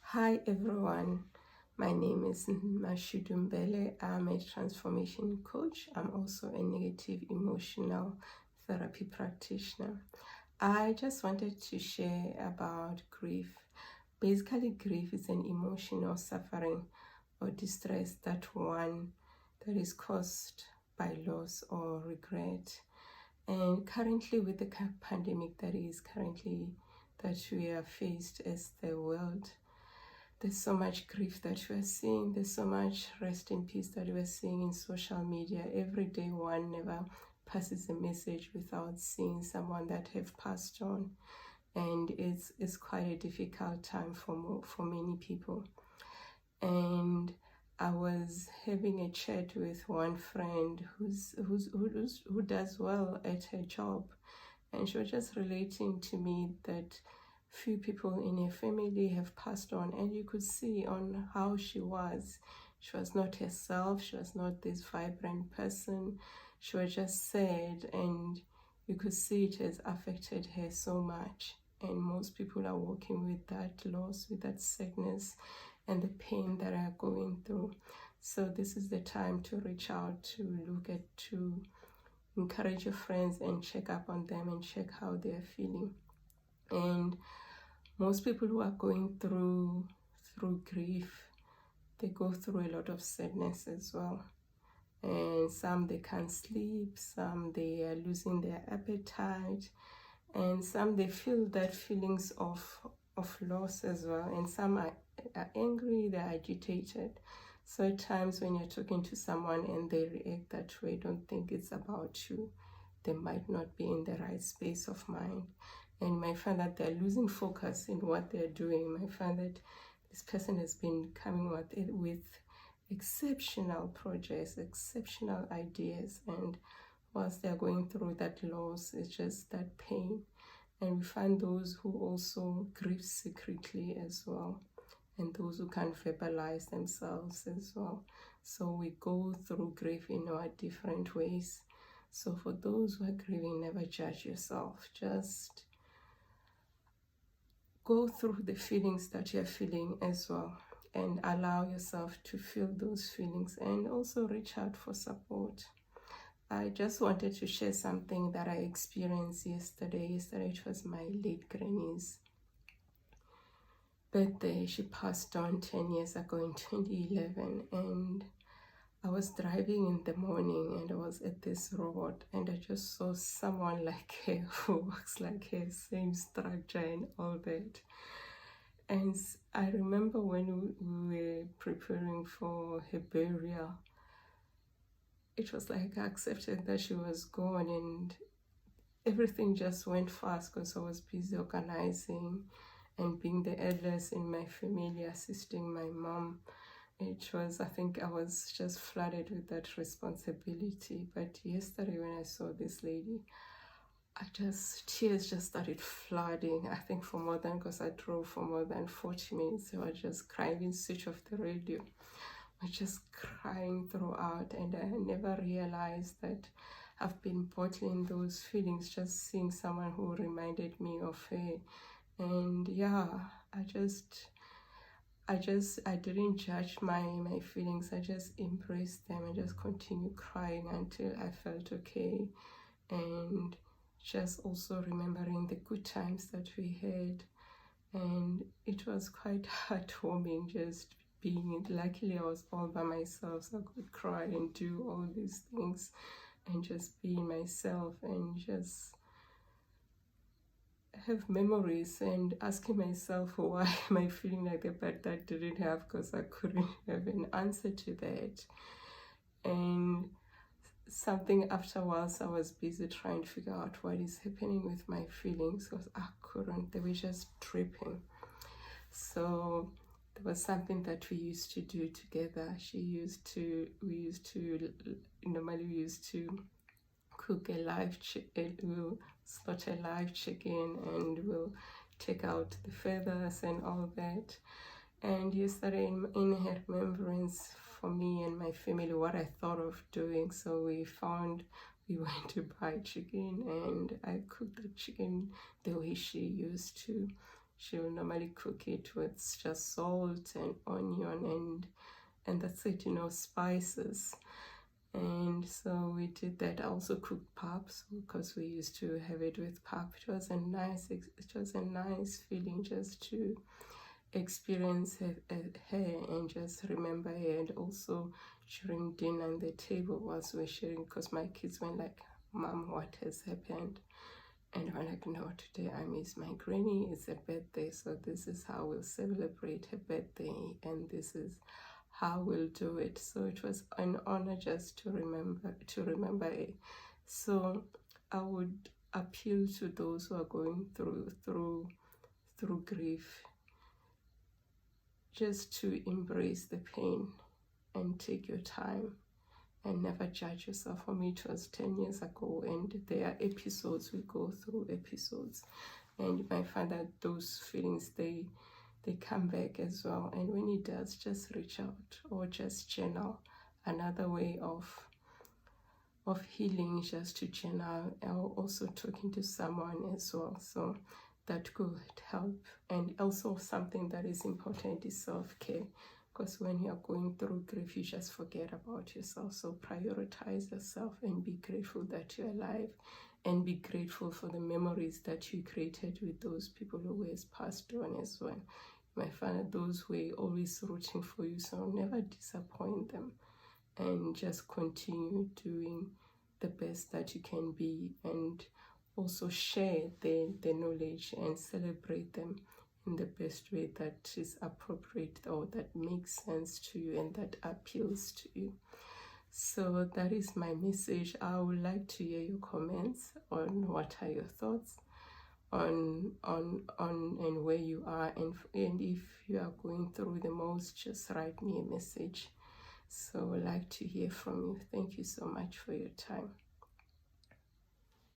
Hi everyone, my name is Mashudu Mbele. I'm a transformation coach. I'm also a negative emotional therapy practitioner. I just wanted to share about grief. Basically, grief is an emotional suffering or distress that is caused by loss or regret. And currently, with the pandemic that we are faced as the world, there's so much grief that we're seeing. There's so much rest in peace that we're seeing in social media. Every day one never passes a message without seeing someone that have passed on. And it's quite a difficult time for many people. And I was having a chat with one friend who does well at her job, and she was just relating to me that few people in her family have passed on, and you could see on how she was not herself. She was not this vibrant person. She was just sad, and you could see it has affected her so much. And most people are working with that loss, with that sadness and the pain that are going through. So this is the time to reach out, to encourage your friends and check up on them and check how they're feeling. And most people who are going through grief, they go through a lot of sadness as well. And some they can't sleep, some they are losing their appetite, and some they feel that feelings of loss as well. And some are angry, they're agitated. So at times when you're talking to someone and they react that way, don't think it's about you. They might not be in the right space of mind. And you might find that they're losing focus in what they're doing. You might find that this person has been coming with exceptional projects, exceptional ideas. And whilst they're going through that loss, it's just that pain. And we find those who also grieve secretly as well, and those who can't verbalize themselves as well. So we go through grief in our different ways. So for those who are grieving, never judge yourself. Just go through the feelings that you're feeling as well, and allow yourself to feel those feelings, and also reach out for support. I just wanted to share something that I experienced yesterday. Yesterday it was my late granny's birthday. She passed on 10 years ago in 2011, and I was driving in the morning and I was at this road, and I just saw someone like her who walks like her, same structure and all that. And I remember when we were preparing for her burial, it was like I accepted that she was gone, and everything just went fast because I was busy organizing and being the eldest in my family, assisting my mom. I think I was just flooded with that responsibility. But yesterday when I saw this lady, tears just started flooding. I think because I drove for more than 40 minutes, I was just crying, switch off the radio. I was just crying throughout, and I never realized that I've been bottling those feelings, just seeing someone who reminded me of her. And yeah, I didn't judge my feelings. I just embraced them and just continued crying until I felt okay. And just also remembering the good times that we had. And it was quite heartwarming just being. Luckily I was all by myself, so I could cry and do all these things and just be myself and just have memories, and asking myself why am I feeling like that, but that didn't have, because I couldn't have an answer to that. And something afterwards, I was busy trying to figure out what is happening with my feelings, because I couldn't, they were just dripping. So there was something that we used to do together. Normally we used to cook a live chicken. We'll slaughter a live chicken and we'll take out the feathers and all that. And yesterday, in her remembrance for me and my family, what I thought of doing, so we went to buy chicken, and I cooked the chicken the way she used to. She will normally cook it with just salt and onion and that's it, spices. And so we did that. I also cooked pap, because we used to have it with pap. It was a nice feeling just to experience her and just remember her. And also during dinner on the table was we're sharing, because my kids were like, "Mom, what has happened?" And I'm like, "No, today I miss my granny. It's a birthday, so this is how we'll celebrate her birthday, and this is how we'll do it." So it was an honor just to remember it. So I would appeal to those who are going through grief, just to embrace the pain and take your time and never judge yourself. For me, it was 10 years ago, and there are episodes, we go through episodes, and you might find that those feelings, they come back as well. And when it does, just reach out or just journal. Another way of healing is just to journal, or also talking to someone as well. So that could help. And also something that is important is self-care, because when you are going through grief, you just forget about yourself. So prioritize yourself and be grateful that you're alive, and be grateful for the memories that you created with those people who has passed on as well. You might find that those were always rooting for you, so never disappoint them, and just continue doing the best that you can be, and also share the knowledge and celebrate them in the best way that is appropriate, or that makes sense to you and that appeals to you. So that is my message. I would like to hear your comments on what are your thoughts on and where you are, and if you are going through the most, just write me a message. So I'd like to hear from you. Thank you so much for your time.